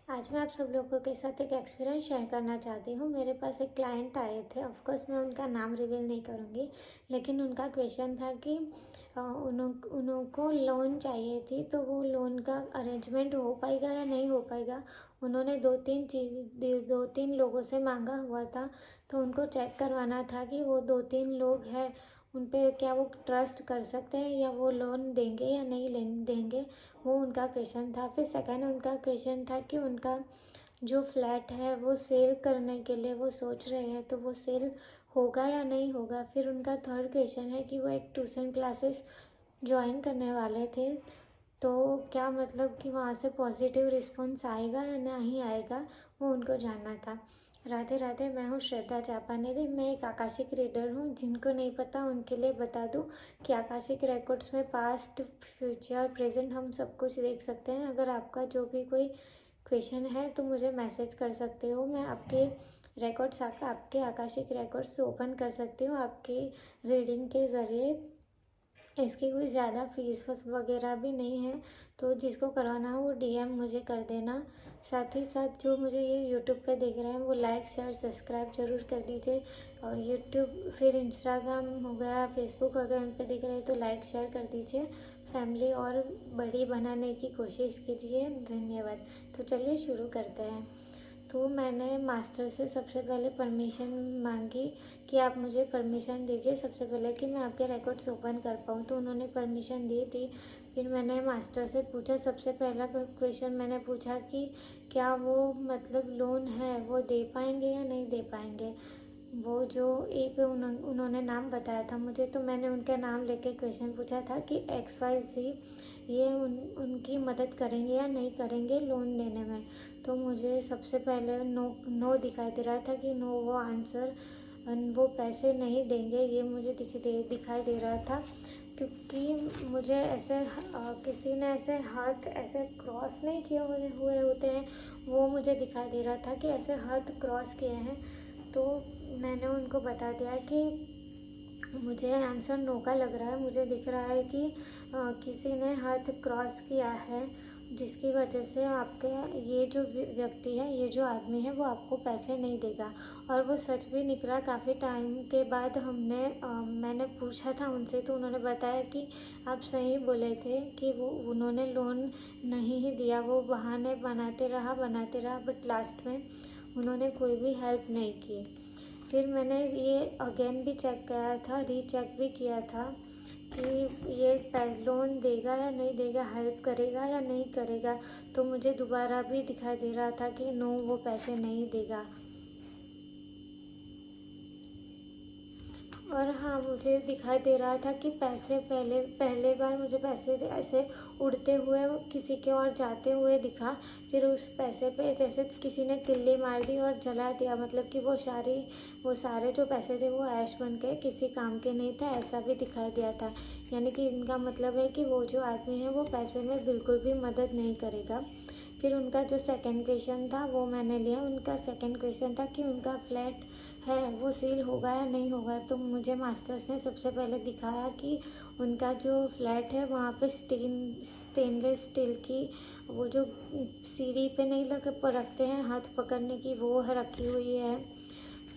आज मैं आप सब लोगों के साथ एक एक्सपीरियंस शेयर करना चाहती हूँ। मेरे पास एक क्लाइंट आए थे। ऑफ कोर्स मैं उनका नाम रिवील नहीं करूँगी, लेकिन उनका क्वेश्चन था कि उनको लोन चाहिए थी, तो वो लोन का अरेंजमेंट हो पाएगा या नहीं हो पाएगा। उन्होंने दो तीन लोगों से मांगा हुआ था, तो उनको चेक करवाना था कि वो 2-3 लोग हैं, उन पे क्या वो ट्रस्ट कर सकते हैं या वो लोन देंगे या नहीं देंगे। वो उनका क्वेश्चन था। फिर सेकंड उनका क्वेश्चन था कि उनका जो फ्लैट है वो सेल करने के लिए वो सोच रहे हैं, तो वो सेल होगा या नहीं होगा। फिर उनका थर्ड क्वेश्चन है कि वो एक ट्यूशन क्लासेस ज्वाइन करने वाले थे, तो क्या मतलब कि वहाँ से पॉजिटिव रिस्पॉन्स आएगा या नहीं आएगा, वो उनको जानना था। राधे राधे, मैं हूँ श्रद्धा चापानेरी। मैं एक आकाशिक रीडर हूँ। जिनको नहीं पता उनके लिए बता दूँ कि आकाशिक रिकॉर्ड्स में पास्ट, फ्यूचर, प्रेजेंट हम सब कुछ देख सकते हैं। अगर आपका जो भी कोई क्वेश्चन है तो मुझे मैसेज कर सकते हो। मैं आपके रिकॉर्ड्स आपके आकाशिक रिकॉर्ड्स ओपन कर सकती हूँ आपकी रीडिंग के ज़रिए। इसकी कोई ज़्यादा फीस वगैरह भी नहीं है, तो जिसको करवाना हो वो डीएम मुझे कर देना। साथ ही साथ जो मुझे ये यूट्यूब पे देख रहे हैं वो लाइक, शेयर, सब्सक्राइब ज़रूर कर दीजिए। और यूट्यूब, फिर इंस्टाग्राम हो गया, फेसबुक अगर उन पे दिख रहे हैं तो लाइक शेयर कर दीजिए। फैमिली और बड़ी बनाने की कोशिश कीजिए। धन्यवाद। तो चलिए शुरू करते हैं। तो मैंने मास्टर से सबसे पहले परमिशन मांगी कि आप मुझे परमिशन दीजिए सबसे पहले कि मैं आपके रिकॉर्ड्स ओपन कर पाऊँ, तो उन्होंने परमिशन दी थी। फिर मैंने मास्टर से पूछा, सबसे पहला क्वेश्चन मैंने पूछा कि क्या वो मतलब लोन है वो दे पाएंगे या नहीं दे पाएंगे। वो जो एक उन्होंने नाम बताया था मुझे, तो मैंने उनका नाम लेके क्वेश्चन पूछा था कि XYZ ये उनकी मदद करेंगे या नहीं करेंगे लोन देने में। तो मुझे सबसे पहले नो दिखाई दे रहा था कि नो, वो आंसर, वो पैसे नहीं देंगे, ये मुझे दिखाई दे रहा था। क्योंकि मुझे ऐसे किसी ने ऐसे हाथ ऐसे क्रॉस नहीं किए हुए होते हैं, वो मुझे दिखाई दे रहा था कि ऐसे हाथ क्रॉस किए हैं। तो मैंने उनको बता दिया कि मुझे आंसर नो का लग रहा है। मुझे दिख रहा है कि किसी ने हाथ क्रॉस किया है, जिसकी वजह से आपके ये जो व्यक्ति है, ये जो आदमी है, वो आपको पैसे नहीं देगा। और वो सच भी निकला। काफ़ी टाइम के बाद मैंने पूछा था उनसे, तो उन्होंने बताया कि आप सही बोले थे कि वो उन्होंने लोन नहीं ही दिया। वो बहाने बनाते रहा, बट लास्ट में उन्होंने कोई भी हेल्प नहीं की। फिर मैंने ये अगेन भी चेक किया था, रीचेक भी किया था कि ये लोन देगा या नहीं देगा, हेल्प करेगा या नहीं करेगा। तो मुझे दोबारा भी दिखाई दे रहा था कि नो, वो पैसे नहीं देगा। और हाँ, मुझे दिखाई दे रहा था कि पैसे पहले बार मुझे पैसे ऐसे उड़ते हुए किसी के और जाते हुए दिखा। फिर उस पैसे पे जैसे किसी ने तिल्ली मार दी और जला दिया, मतलब कि वो सारे जो पैसे थे वो ऐश बन के किसी काम के नहीं थे, ऐसा भी दिखाई दिया था। यानी कि इनका मतलब है कि वो जो आदमी है वो पैसे में बिल्कुल भी मदद नहीं करेगा। फिर उनका जो सेकंड क्वेश्चन था वो मैंने लिया। उनका सेकंड क्वेश्चन था कि उनका फ्लैट है वो सील होगा या नहीं होगा। तो मुझे मास्टर्स ने सबसे पहले दिखाया कि उनका जो फ्लैट है वहाँ पे स्टेनलेस स्टील की वो जो सीढ़ी पे नहीं रखते हैं हाथ पकड़ने की, वो है रखी हुई है।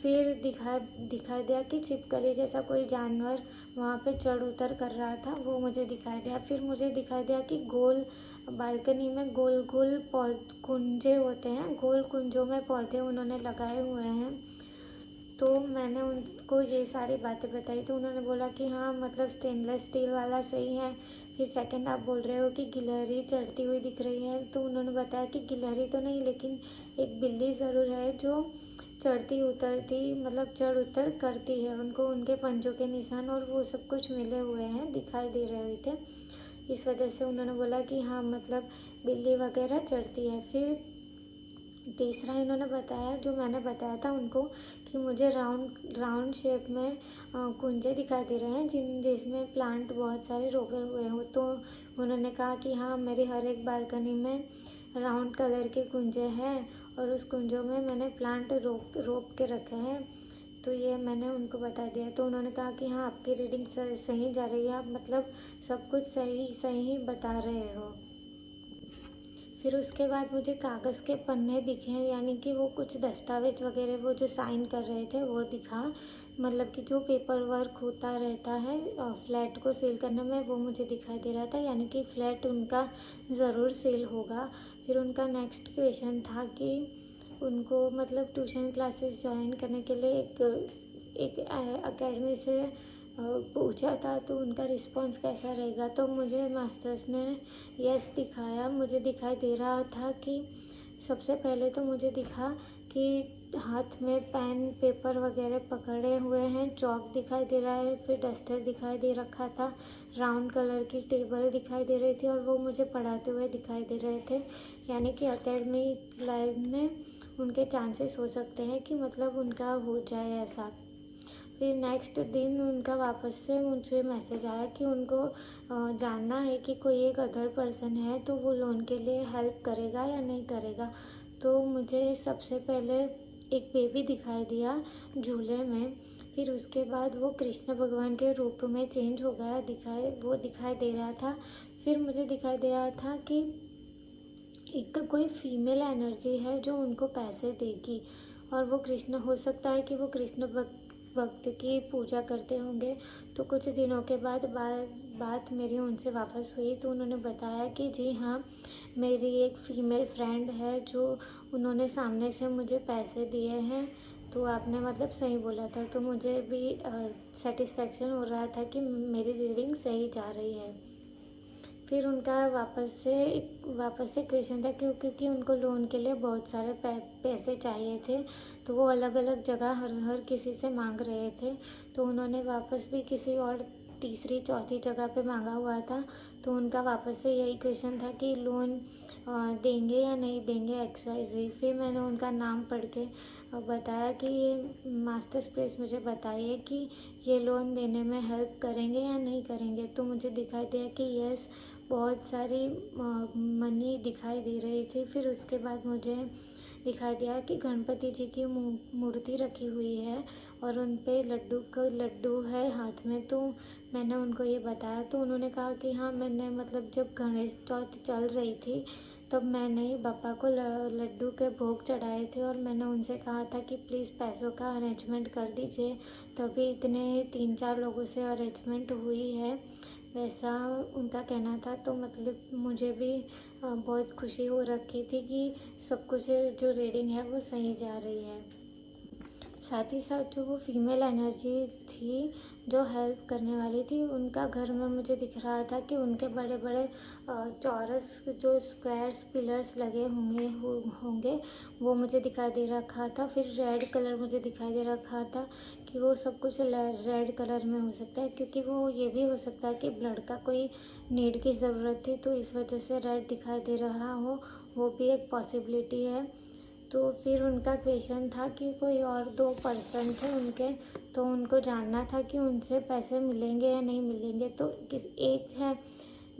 फिर दिखाई दिया कि छिपकली जैसा कोई जानवर वहाँ पे चढ़ उतर कर रहा था, वो मुझे दिखाई दिया। फिर मुझे दिखाई दिया कि गोल बालकनी में गोल गोल कुंजे होते हैं, गोल कुंजों में पौधे उन्होंने लगाए हुए हैं। तो मैंने उनको ये सारी बातें बताई, तो उन्होंने बोला कि हाँ, मतलब स्टेनलेस स्टील वाला सही है। फिर सेकंड आप बोल रहे हो कि गिलहरी चढ़ती हुई दिख रही है, तो उन्होंने बताया कि गिलहरी तो नहीं, लेकिन एक बिल्ली ज़रूर है जो चढ़ती उतरती, मतलब चढ़ उतर करती है। उनको उनके पंजों के निशान और वो सब कुछ मिले हुए हैं, दिखाई दे रहे थे। इस वजह से उन्होंने बोला कि हाँ, मतलब बिल्ली वगैरह चढ़ती है। फिर तीसरा इन्होंने बताया, जो मैंने बताया था उनको, कि मुझे राउंड शेप में कुंजे दिखाई दे रहे हैं जिसमें प्लांट बहुत सारे रोपे हुए हो। तो उन्होंने कहा कि हाँ, मेरी हर एक बालकनी में राउंड कलर के कुंजे हैं और उस कुंजों में मैंने प्लांट रोप के रखे हैं। तो ये मैंने उनको बता दिया। तो उन्होंने कहा कि हाँ, आपकी रीडिंग सही जा रही है, आप मतलब सब कुछ सही सही बता रहे हो। फिर उसके बाद मुझे कागज़ के पन्ने दिखे, यानी कि वो कुछ दस्तावेज वगैरह वो जो साइन कर रहे थे वो दिखा। मतलब कि जो पेपर वर्क होता रहता है फ्लैट को सेल करने में, वो मुझे दिखाई दे रहा था, यानी कि फ्लैट उनका ज़रूर सेल होगा। फिर उनका नेक्स्ट क्वेश्चन था कि उनको मतलब ट्यूशन क्लासेस ज्वाइन करने के लिए एक एकेडमी से पूछा था, तो उनका रिस्पांस कैसा रहेगा। तो मुझे मास्टर्स ने यस दिखाया। मुझे दिखाई दे रहा था कि सबसे पहले तो मुझे दिखा कि हाथ में पेन पेपर वगैरह पकड़े हुए हैं, चॉक दिखाई दे रहा है, फिर डस्टर दिखाई दे रखा था, राउंड कलर की टेबल दिखाई दे रही थी और वो मुझे पढ़ाते हुए दिखाई दे रहे थे। यानी कि एकेडमिक लाइफ में उनके चांसेस हो सकते हैं कि मतलब उनका हो जाए ऐसा। फिर नेक्स्ट दिन उनका वापस से मुझे मैसेज आया कि उनको जानना है कि कोई एक अदर पर्सन है तो वो लोन के लिए हेल्प करेगा या नहीं करेगा। तो मुझे सबसे पहले एक बेबी दिखाई दिया झूले में, फिर उसके बाद वो कृष्ण भगवान के रूप में चेंज हो गया, दिखाई दे रहा था। फिर मुझे दिखाई दे रहा था कि एक कोई फीमेल एनर्जी है जो उनको पैसे देगी, और वो कृष्ण हो सकता है कि वो कृष्ण भक्त की पूजा करते होंगे। तो कुछ दिनों के बाद बात मेरी उनसे वापस हुई, तो उन्होंने बताया कि जी हाँ, मेरी एक फ़ीमेल फ्रेंड है जो उन्होंने सामने से मुझे पैसे दिए हैं। तो आपने मतलब सही बोला था। तो मुझे भी सेटिस्फेक्शन हो रहा था कि मेरी रीडिंग सही जा रही है। फिर उनका वापस से क्वेश्चन था क्योंकि उनको लोन के लिए बहुत सारे पैसे चाहिए थे, तो वो अलग अलग जगह हर किसी से मांग रहे थे। तो उन्होंने वापस भी किसी और तीसरी चौथी जगह पे मांगा हुआ था। तो उनका वापस से यही क्वेश्चन था कि लोन देंगे या नहीं देंगे XYZ। फिर मैंने उनका नाम पढ़ के बताया कि ये मास्टर्स प्लेस मुझे बताइए कि ये लोन देने में हेल्प करेंगे या नहीं करेंगे। तो मुझे दिखाई दिया कि यस, बहुत सारी मनी दिखाई दे रही थी। फिर उसके बाद मुझे दिखाई दिया कि गणपति जी की मूर्ति रखी हुई है और उन पे लड्डू है हाथ में। तो मैंने उनको ये बताया, तो उन्होंने कहा कि हाँ, मैंने मतलब जब गणेश चौथ चल रही थी तब मैंने पापा को लड्डू के भोग चढ़ाए थे, और मैंने उनसे कहा था कि प्लीज़ पैसों का अरेंजमेंट कर दीजिए। तभी इतने 3-4 लोगों से अरेंजमेंट हुई है, वैसा उनका कहना था। तो मतलब मुझे भी बहुत खुशी हो रखी थी कि सब कुछ जो रीडिंग है वो सही जा रही है। साथ ही साथ जो वो फीमेल एनर्जी थी जो हेल्प करने वाली थी, उनका घर में मुझे दिख रहा था कि उनके बड़े बड़े चौरस जो स्क्वायर्स पिलर्स लगे होंगे वो मुझे दिखाई दे रखा था। फिर रेड कलर मुझे दिखाई दे रखा था कि वो सब कुछ रेड कलर में हो सकता है, क्योंकि वो ये भी हो सकता है कि ब्लड का कोई नीड की ज़रूरत थी, तो इस वजह से रेड दिखाई दे रहा हो, वो भी एक पॉसिबिलिटी है। तो फिर उनका क्वेश्चन था कि कोई और 2 पर्सन थे उनके, तो उनको जानना था कि उनसे पैसे मिलेंगे या नहीं मिलेंगे। तो एक है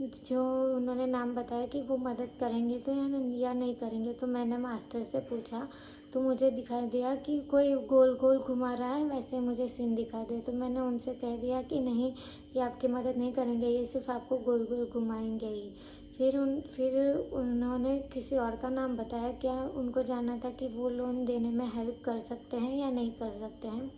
जो उन्होंने नाम बताया कि वो मदद करेंगे तो या नहीं करेंगे। तो मैंने मास्टर से पूछा, तो मुझे दिखाई दिया कि कोई गोल गोल घुमा रहा है, वैसे मुझे सीन दिखाई दिया। तो मैंने उनसे कह दिया कि नहीं, ये आपकी मदद नहीं करेंगे, ये सिर्फ आपको गोल गोल घुमाएंगे ही। फिर उन्होंने किसी और का नाम बताया। क्या उनको जानना था कि वो लोन देने में हेल्प कर सकते हैं या नहीं कर सकते हैं।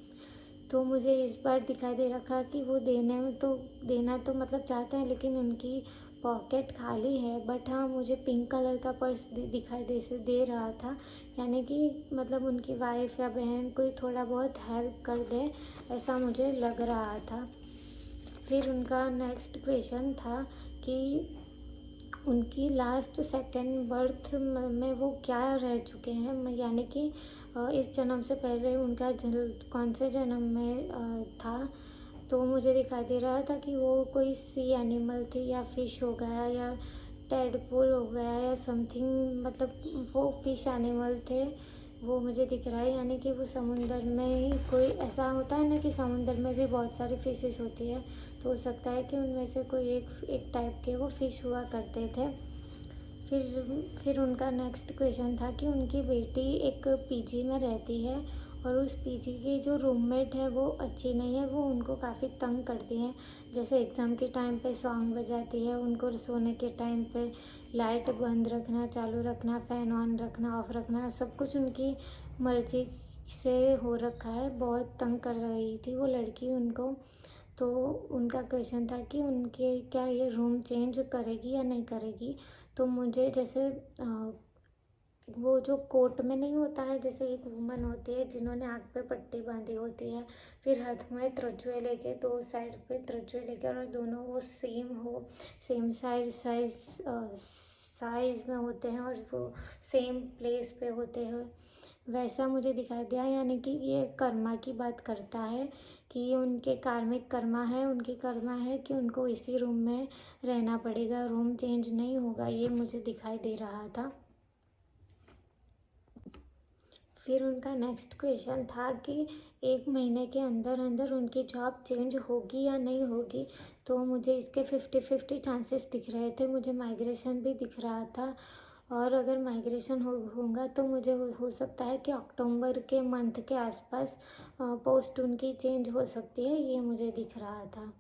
तो मुझे इस बार दिखाई दे रखा कि वो देना तो मतलब चाहते हैं, लेकिन उनकी पॉकेट खाली है। बट हाँ, मुझे पिंक कलर का पर्स दिखाई दे रहा था, यानी कि मतलब उनकी वाइफ या बहन कोई थोड़ा बहुत हेल्प कर दे, ऐसा मुझे लग रहा था। फिर उनका नेक्स्ट क्वेश्चन था कि उनकी लास्ट सेकंड बर्थ में वो क्या रह चुके हैं, यानी कि इस जन्म से पहले उनका कौन से जन्म में था। तो मुझे दिखाई दे रहा था कि वो कोई सी एनिमल थी, या फिश हो गया, या टेडपोल हो गया, या समथिंग, मतलब वो फिश एनिमल थे, वो मुझे दिख रहा है। यानी कि वो समुंदर में ही कोई ऐसा होता है ना कि समुंदर में भी बहुत सारी फिशेस होती है, तो हो सकता है कि उनमें से कोई एक टाइप के वो फिश हुआ करते थे। फिर उनका नेक्स्ट क्वेश्चन था कि उनकी बेटी एक PG में रहती है और उस पीजी की जो रूममेट है वो अच्छी नहीं है, वो उनको काफ़ी तंग करती है। जैसे एग्ज़ाम के टाइम पे सॉन्ग बजाती है, उनको सोने के टाइम पे लाइट बंद रखना, चालू रखना, फ़ैन ऑन रखना, ऑफ रखना, सब कुछ उनकी मर्ज़ी से हो रखा है। बहुत तंग कर रही थी वो लड़की उनको। तो उनका क्वेश्चन था कि उनके क्या ये रूम चेंज करेगी या नहीं करेगी। तो मुझे जैसे वो जो कोर्ट में नहीं होता है, जैसे एक वुमन होती है जिन्होंने आँख पे पट्टी बांधी होती है, फिर हाथ में त्रिज्यू लेके, दो साइड पे त्रिज्यू लेके, और दोनों वो सेम साइज में होते हैं और वो सेम प्लेस पे होते हैं, वैसा मुझे दिखाई दिया। यानी कि ये कर्मा की बात करता है कि उनके कार्मिक कर्मा है, उनकी कर्मा है कि उनको इसी रूम में रहना पड़ेगा, रूम चेंज नहीं होगा, ये मुझे दिखाई दे रहा था। फिर उनका नेक्स्ट क्वेश्चन था कि 1 महीने के अंदर अंदर उनकी जॉब चेंज होगी या नहीं होगी। तो मुझे इसके 50-50 चांसेस दिख रहे थे। मुझे माइग्रेशन भी दिख रहा था, और अगर माइग्रेशन होगा तो मुझे हो सकता है कि अक्टूबर के मंथ के आसपास पोस्ट उनकी चेंज हो सकती है, ये मुझे दिख रहा था।